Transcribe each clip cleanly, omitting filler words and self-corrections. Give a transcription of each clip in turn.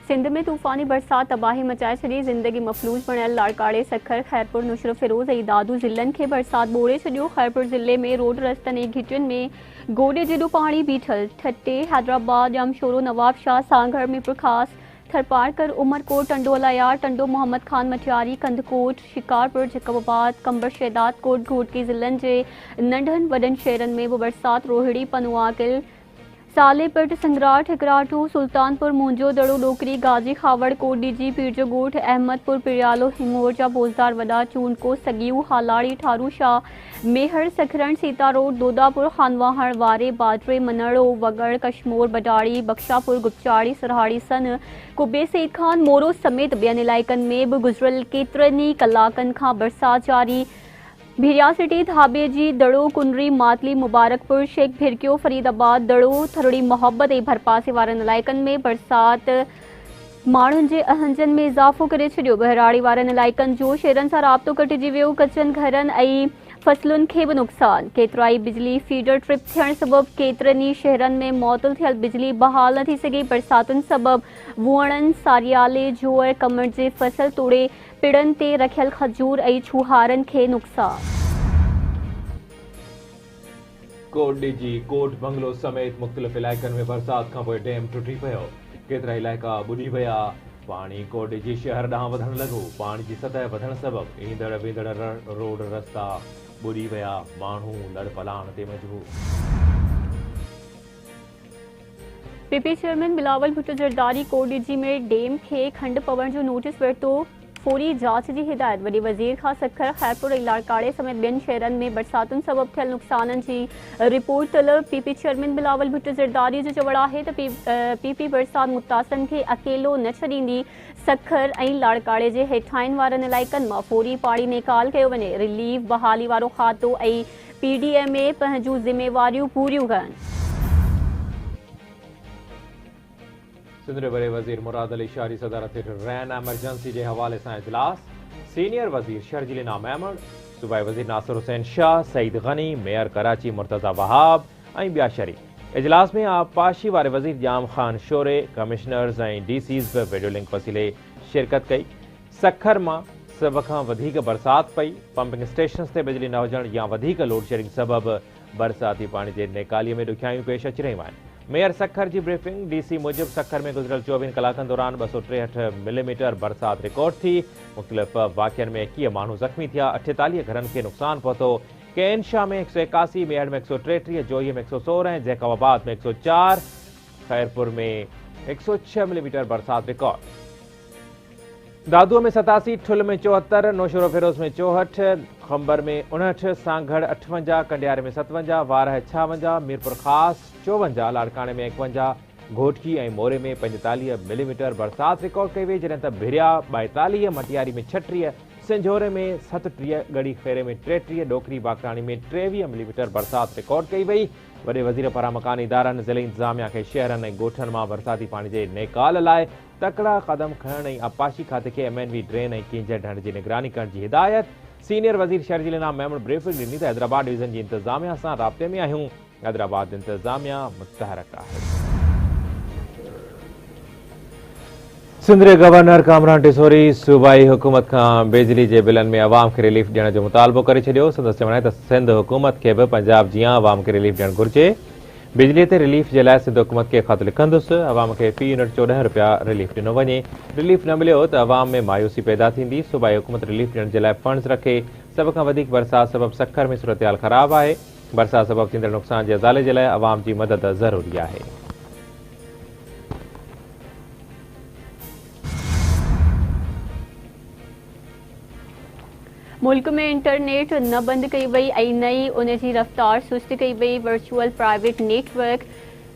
सिंध में तूफ़ानी बरसात तबाही मचाए छॾी। ज़िंदगी मफ़लूज बणियल लाड़काड़े, सखर, खैरपुर, नुशर फिरोज़ ऐं दादू ज़िलनि खे बरसात ॿोड़े छॾियो। खैरपुर ज़िले में रोड रस्तनि ऐं घिटियुनि में गोॾे जेॾो पाणी बीठल। ठटे, हैदराबाद, जामशोरो, नवाबशाह, सांगड़, मीरपुरख़ास, थरपारकर, उमरकोट, टंडो अलायार, टंडो मोहम्मद खान मटियारी, कंदकोट, शिकारपुर, जकोबाबाद, कंबर शहदाद कोट, घोटकी ज़िलनि जे नंढनि वॾनि शहरनि में बि बरसात रोहिड़ी, पनुआकिल, सालेपट, संगरार, ठिकराटू, सुल्तानपुर, मुंजो, दड़ो, डोकरी, गाजी, खावड़, कोडीजी, पीरजो ॻोठ, अहमदपुर, पिरियालो, हिंगोर जा बोज़दार वॾा, चूनको, सगियू, हालाड़ी, ठारू शाह, मेहर, सखरण, सीता रोड, दोदापुर, खानवाहण, वारे, बादरे, मनड़ो, वगड़, कशमोर, बडाड़ी, बख्शापुर, गुपचाड़ी, सरहाड़ी सन, कुबे, सईद खान, मोरो समेत ॿियनि इलाइक़नि में बि गुज़िरियल केतिरनि ई कलाकनि खां बरसात जारी। भीरिया सिटी, थाबेजी, दड़ो, कुनरी, मातली, मुबारकपुर, शेख भिरकियो, फरीदाबाद, दड़ो, थरड़ी, मोहब्बत ऐं भरपासे वारनि इलाइक़नि में बरसात माण्हुनि जे अहंजनि में इज़ाफ़ो करे छॾियो। बहिराड़ी वारनि इलाइक़नि जो शहरनि सां राब्तो कटिजी वियो। कचनि घरनि ऐं फसलुनि खे बि नुक़सान। केतिराई बिजली फीडर ट्रिप थियण सबबि केतिरनि ई शहरनि में मौतल थियल बिजली बहाल न थी सघी। बरसातुनि सबबि वुअणनि, सारियाले, जोअर, कमर जे फसल तोड़े पिड़नि ते रखियल खजूर ऐं छुहारनि खे नुक़सान। कोटडीजी, कोट बंगलो समेत मुख़्तलिफ़ इलाइक़नि में बरसात खां पोइ डैम टुटी पियो। केतिरा इलाइक़ा ॿुॾी विया। पाणी कोटडीजी शहर ॾांहुं वधण लॻो। पाणी जी सतह वधण सबबि ईंदड़ वेंदड़ रोड रस्ता ॿुॾी विया। माण्हू लड़ पलाण ते मजबूर। पीपी चेयरमैन बिलावल भुट्टो जरदारी कोटडीजी में डैम खे खंड पवण जो नोटिस वरितो। फौरी जांच जी हिदायत। वॾे वज़ीर खां सखर, खैरपुर ऐं लाड़काड़े समेत ॿियनि शहरनि में बरसातुनि सबबि थियल नुक़साननि जी रिपोर्ट तलब। पीपी चेयरमैन बिलावल भुट्टो जरदारी जो चवणु आहे त पीपी बरसात मुतासिरनि खे अकेलो न छॾींदी। सखर ऐं लाड़काड़े जे हेठाइनि वारनि इलाइक़नि मां फौरी पाणी निकाल कयो वञे। रिलीफ बहाली वारो खातो ऐं पीडीएमए पंहिंजूं ज़िम्मेवारियूं पूरियूं कनि। सिंध जे वॾे वज़ीर मुराद अली शारी सदारत हेठि रैन एमरजेंसी जे हवाले सां इजलास। सीनियर वज़ीर शर्जील इनाम अहमद, सूबाई वज़ीर नासिर हुसैन शाह, सईद गनी, मेयर कराची मुर्तज़ा वहाब ऐं ॿिया शरीक। इजलास में आबपाशी वारे वज़ीर जाम खान शोरे, कमिश्नर्स ऐं डीसीज़ बि वीडियो लिंक वसीले शिरकत कई। सखर मां सभ खां वधीक बरसात पई। पंपिंग स्टेशन्स ते बिजली न हुजण या वधीक लोड शेडिंग सबबि बरसाती पाणी जे निकालीअ में ॾुखियायूं पेश अची रहियूं आहिनि। मेयर सखर जी ब्रीफिंग। डीसी मूजिब सखर में गुज़िरियल 24 कलाकनि दौरान 263 मिलीमीटर बरसात रिकॉर्ड थी। मुख़्तलिफ़ वाक़िअनि में 21 माण्हू ज़ख़्मी थिया। 48 घरनि खे नुक़सान पहुतो। केनशाह में 181, मेहड़ में 133, जोही में 116, जैकबाबाद में 104, खैरपुर में 106 मिलीमीटर बरसात रिकॉर्ड। दादुआ में 87, ठुल में 74, नौशरो फिरोज में 64, खंबर में 59, सांगड़ 58, कंडियारे में 57, वारह 56, मीरपुर खास 54, लाड़काणे में 51, घोटकी ऐं मोरे में 45 मिलीमीटर बरसात रिकॉर्ड कई वई। जॾहिं त भिरिया 42, मटियारी में 36, सिंझोरे में 37, गड़ी खेरे में 33, डोकरी बाकराणी में 23 मिलीमीटर बरसात रिकॉर्ड कई वई। वॾे वज़ीर पारां मकानी इदारनि ज़िले इंतज़ामिया खे शहरनि ऐं ॻोठनि मां बरसाती पाणी जे निकाल लाइ तकड़ा क़दम खणण ऐं आबपाशी खाते खे एमएनवी ड्रेन ऐं कींजर ढंढ जी निगरानी करण जी हिदायत। सीनियर वज़ीर शर्जील इनाम अहमद ब्रीफिंग ॾिनी त हैदराबाद डिवीज़न जी इंतज़ामिया सां राब्ते में आहियूं। हैदराबाद इंतज़ामिया मुतहरक आहे। सिंध जे गवर्नर कामरान टिसोरी सूबाई हुकूमत खां बिजली जे बिलनि में अवाम खे रिलीफ ॾियण जो मुतालबो करे छॾियो। संदसि चवण आहे त सिंध हुकूमत खे बि पंजाब जीअं अवाम खे रिलीफ ॾियणु घुरिजे। बिजलीअ ते रिलीफ जे लाइ सिंध हुकूमत खे ख़त लिखंदुसि। अवाम खे फी यूनिट 14 रुपया रिलीफ ॾिनो वञे। रिलीफ न मिलियो त अवाम में मायूसी पैदा थींदी। सूबाई हुकूमत रिलीफ ॾियण जे लाइ फंड्स रखे। सभ खां वधीक बरसात सबबि सखर में सूरतहाल ख़राब आहे। बरसात सबबि थींदड़ नुक़सान जे अज़ाले जे लाइ अवाम जी मदद ज़रूरी आहे। मुल्क में इंटरनेट न बंद कई वई ऐं न ई उन जी रफ़्तार सुस्त कई वई। वर्चुअल प्राइवेट नेटवर्क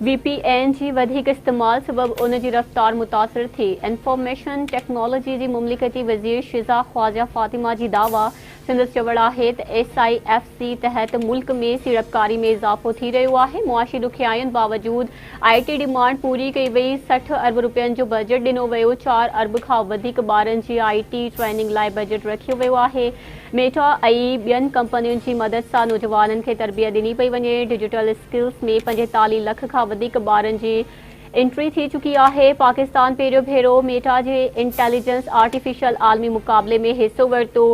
VPN जी वधीक इस्तेमाल सबबि उन जी रफ़्तार मुतासिर थी। इंफॉर्मेशन टेक्नोलॉजी जी मुमलिकती वज़ीर शिज़ा ख्वाजा फातिमा जी दावा। संदसि चवणु आहे त SIFC तहत मुल्क में सीड़पकारी में इज़ाफ़ो थी रहियो आहे। मुआशी ॾुखियाईयुनि बावजूदि IT डिमांड पूरी कई वई। 60 अरब रुपयनि जो बजट ॾिनो वियो। 4 अरब खां वधीक ॿारनि जी IT ट्रेनिंग लाइ बजट रखियो वियो आहे। मेटा ऐं ॿियनि कंपनियुनि जी मदद सां नौजवाननि खे तरबियत ॾिनी पई वञे। डिजिटल स्किल्स में 45 लख खां वधीक ॿारनि जी एंट्री थी चुकी है। पाकिस्तान पेरियों भेरो मेटा जे इंटेलिजेंस आर्टिफिशियल आलमी मुकाबले में हिस्सो वरतो।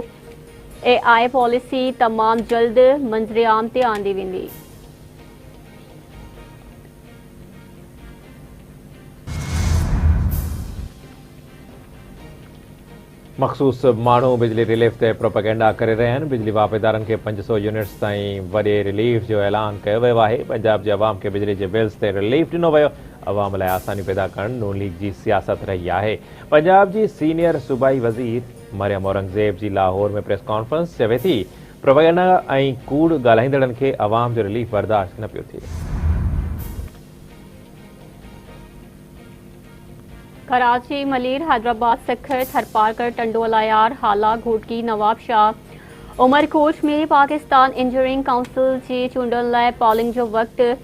AI पॉलिसी तमाम जल्द मंजरेआम ते आंदी वेंदी। मखसूस माण्हू बिजली रिलीफ ते प्रोपेगेंडा करे रहिया आहिनि। बिजली वापेदारनि खे 500 यूनिट्स ताईं वॾे रिलीफ जो ऐलान कयो वियो आहे। पंजाब जे अवाम खे बिजली जे बिल्स ते रिलीफ ॾिनो वियो। अवाम लाइ आसानी पैदा करणु नून लीग जी सियासत रही आहे। पंजाब जी सीनियर सूबाई वज़ीर मरियम औरंगज़ेब जी लाहौर में प्रेस कॉन्फ्रेंस चवे थी प्रोपेगेंडा ऐं कूड़ ॻाल्हाईंदड़नि खे अवाम जो रिलीफ बर्दाश्त न पियो थिए। कराची, मलीर, हैदराबाद, सखर, थरपारकर, टंडोलायार, हाला, घोटकी, नवाब शाह, उमरकोट में पाकिस्तान इंजीनियरिंग काउंसिल जी चूंडनि लाइ पॉलिंग जो वक़्तु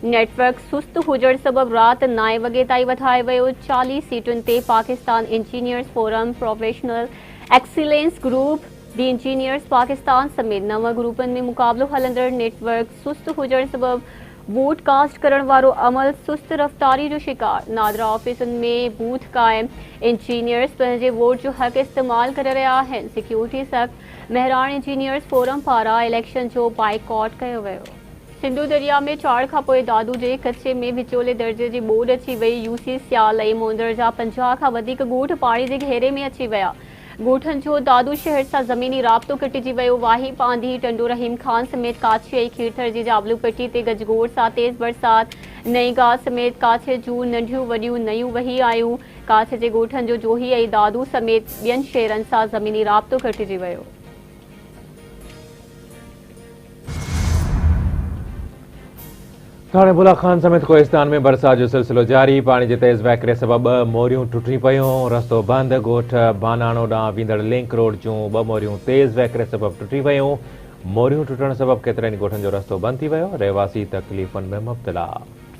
नेटवर्क सुस्त हुजण सबब रात 9 वॻे ताईं वधाए वियो। 40 सीटुनि ते Pakistan engineers forum, professional excellence group, the engineers Pakistan समेत 9 ग्रुपनि में मुक़ाबलो हलंदड़। नेटवर्क सुस्त हुजण सबब वोट कास्ट करण वारो अमल सुस्त रफ्तारी जो शिकार। नादरा ऑफिसुनि में बूथ क़ाइम। इंजीनियर्स पंहिंजे वोट जो हक़ इस्तेमाल करे रहिया आहिनि। सिक्योरिटी सख़्त। महरान इंजीनियर्स फोरम पारां इलेक्शन जो बाइकॉट कयो वियो। सिंधु दरिया में चाड़ खां पोइ दादू जे कचे में विचोले दर्जे जी ॿोॾि अची वई। यूसी सियालई मोंदड़ जा 50 खां वधीक ॻोठ पाणी जे घेरे में अची विया। ॻोठनि जो दादू शहर सां ज़मीनी राब्तो कटिजी वियो। वाही पांधी, टंडो रहीम खान समेत काछी ऐं खीरथर जी जाबलू पट्टी ते गजगोड़ सां तेज़ बरसात। नई गाह समेत काछे जूं नंढियूं वॾियूं नयूं वही आयूं। काछ जे ॻोठनि जो जोही ऐं दादू समेत ॿियनि शहरनि सां ज़मीनी राब्तो कटिजी वियो। थाणे बुला खान समेत कोहिस्तान में बरसात जो सिलसिलो जारी। पानी जे तेज़ वहकिरे सबबि 2 मोरियूं टुटी पयूं। रस्तो बंद। ॻोठ बानाणो ॾांहुं वेंदड़ लिंक रोड जूं 2 मोरियूं तेज़ वहकिरे सबबि टुटी पयूं। मोरियूं टुटण सबबि केतिरनि ॻोठनि जो रस्तो बंद थी वियो। रहवासी तकलीफ़ुनि में मुब्तला।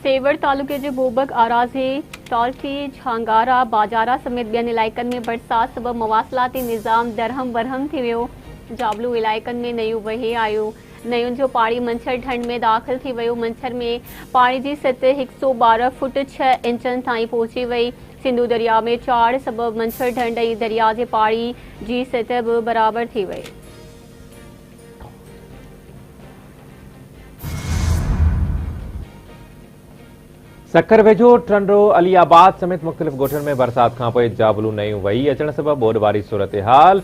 सेवर तालुके जे बोबक, आराज़ी, टॉल्टी, झांगारा, बाजारा समेत ॿियनि इलाइक़नि में बरसात सबबि मवासिलाती निज़ाम दरहम बरहम थी वियो। जाबलू इलाइक़नि में नयूं वही आयूं। नयुनि जो पाणी मंछर ढंढ में दाख़िल थी वियो। मंछर में पाणी जी सतह 112 फुट 6 इंचनि ताईं पहुची वई। सिंधु दरिया में चाड़ सबबि मंछर ढंढ ऐं दरिया जे पाणी जी सतह बि बराबरि थी वई। सखर वेझो टंडो अलीआबाद समेत मुख़्तलिफ़ ॻोठनि में बरसात खां पोइ जाबलू नयूं वही अचण सबबि ॿोॾि वारी सूरत-ए-हाल।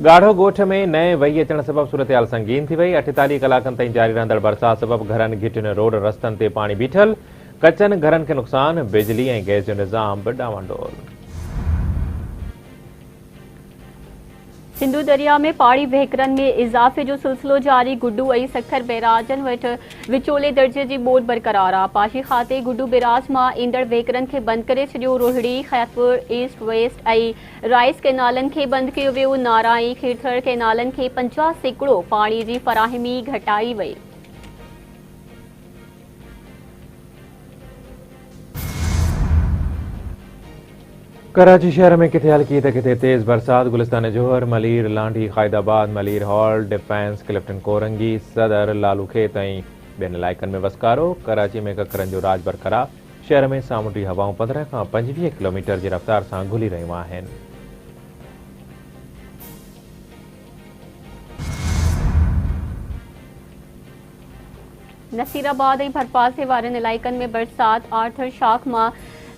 ॻाढ़ो ॻोठ में नए वही अचण सबबि सूरत-ए-हाल संगीन थी वई। 48 कलाकनि ताईं जारी रहंदड़ बरसात सबबि घरनि, घिटियुनि, रोड रस्तनि ते पाणी बीठल। कचनि घरनि खे नुक़सान। बिजली ऐं गैस जो निज़ाम बि डावांडोल। सिंधु दरिया में पाणी वहकिरनि में इज़ाफ़े जो सिलसिलो जारी। गुड्डू ऐं सखर बैराजनि वटि विचोले दर्जे जी ॿोॾि बरक़रार आहे। पाशी खाते गुड्डू बैराज मां ईंदड़ वहकिरनि खे बंदि करे छॾियो। रोहिड़ी, खैरपुर, ईस्ट वेस्ट ऐं राइस कैनालनि खे बंदि कयो वियो। नारा ऐं खीरथर कैनालनि खे 50% पाणी जी फ़राहमी घटाई वई। कराची शहर में किथे हल्की त किथे तेज़ बरसात। गुलिस्तान जोहर, मलीर, लांडी, क़ायदाबाद, मलीर हॉल, डिफेंस, क्लिफ्टन कोरंगी, सदर, लालूखेत ऐं ॿियनि इलाइक़नि में वसकारो। कराची में ककरनि जो राज बरक़रार। शहर में सामुंडी हवाऊं 15 खां 25 किलोमीटर जी रफ़्तार सां घुली रहियूं आहिनि। नसीराबाद ऐं भरपासे वारनि इलाइक़नि में बरसात। आर्थर शाख मां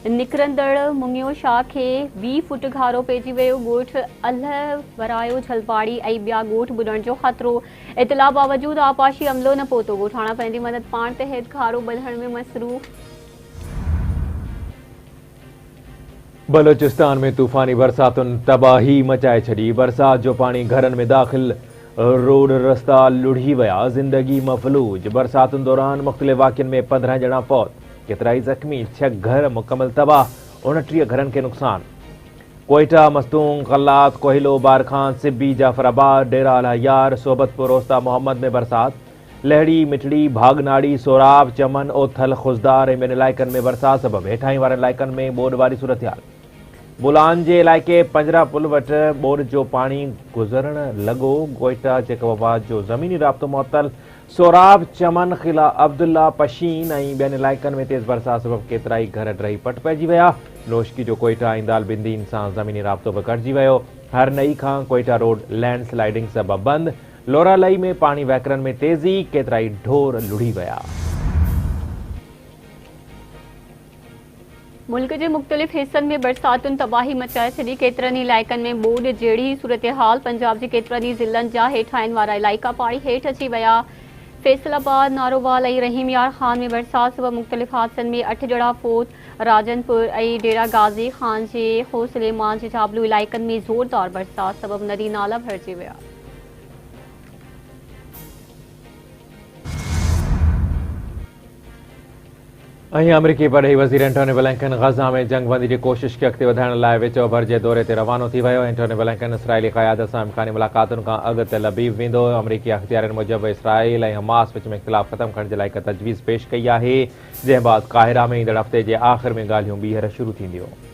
निकिरंदड़ मुंगियो शाह खे 20 फुट घारो पइजी वियो। ॻोठ अल्ह वरायो, झलवाड़ी ऐं ॿिया ॻोठ ॿुॾण जो ख़तरो। इतला बावजूद आपाशी अमलो न पहुतो। ॻोठाणा पंहिंजी मदद पाण तहत घारो ॿधण में मसरूफ़। बलोचिस्तान में तूफ़ानी बरसातुनि तबाही मचाए छॾी। बरसात जो पाणी घरनि में दाख़िल। रोड रस्ता लुढ़ी विया। ज़िंदगी मफलूज। बरसातुनि दौरान मुख़्तलिफ़ वाक़िअनि में 15 ॼणा फ़ौत। केतिरा ई ज़ख़्मी। 6 घर मुकमल तबाह। 29 घरनि खे नुक़सान। कोयटा, मस्तूंग, कल्लात, कोहिलो, बारखान, सिब्बी, जाफराबाद, डेरा अल हयार, सोबतपुर, ओस्ता मोहम्मद में बरसात। लहड़ी, मिठड़ी, भागनाड़ी, सोराब, चमन, ओथल, खुजदार ऐं ॿियनि इलाइक़नि में बरसात सबबि हेठाहीं वारनि इलाइक़नि में ॿोॾि वारी सूरत-ए-हाल। बुलान जे इलाइक़े पंजरा पुल वटि ॿोड़ जो पाणी गुज़रण लॻो। कोयटा जेकबाबाद जो ज़मीनी राब्तो मुअतल। सोराब, चमन, ख़िला, अब्दुल्ला, पशीन ऐं ॿियनि इलाइक़नि में तेज़ बरसात सबबि केतिराई घर ड्रही पट पइजी विया। नोशकी जो कोयटा ऐं दालबिंदीन सां ज़मीनी राब्तो बि कटिजी वियो। हरनई खां कोयटा रोड लैंड स्लाइडिंग सबबि बंदि। लोरालई में पाणी वहकरनि में तेज़ी, केतिराई ढोर लुढ़ी विया। मुल्क के मुख़्तलिफ़ हिस्सनि में बरसातुनि तबाही मचाए छॾी। केतिरनि ई इलाइक़नि में ॿोॾ जहिड़ी सूरत-हाल। पंजाब जे केतिरनि ई ज़िलनि जा हेठाहिनि वारा इलाइक़ा पाणी हेठि अची विया। फैसलाबाद, नारोवाल ऐं रहीम यार ख़ान में बरसात सबबि मुख़्तलिफ़ हादसनि में 8 ॼणा फौत। राजनपुर ऐं डेरा गाज़ी ख़ान जे होसलेमान जे जाबलू इलाइक़नि में ज़ोरदार बरसात सबबि नदी नाला भरिजी विया। अमरीकी परॾेही वज़ीर एंटोनी ब्लिंकन ग़ज़ा में जंगबंदी की कोशिश खे अॻिते वधाइण लाइ विचो भर जे दौरे ते रवानो थी वियो। एंटोनी ब्लिंकन इसराइली क़यादत सां इम्कानी मुलाक़ातुनि खां अॻु तेल अबीब वेंदो। अमरीकी अख़्तियारनि मूजिबि इसराइल ऐं हमास विच में इख़्तिलाफ़ ख़तमु करण जे लाइ हिक तजवीज़ पेश कई आहे, जंहिं बाद काहिरा में ईंदड़ हफ़्ते जे आख़िर में ॻाल्हियूं ॿीहर शुरू थींदियूं।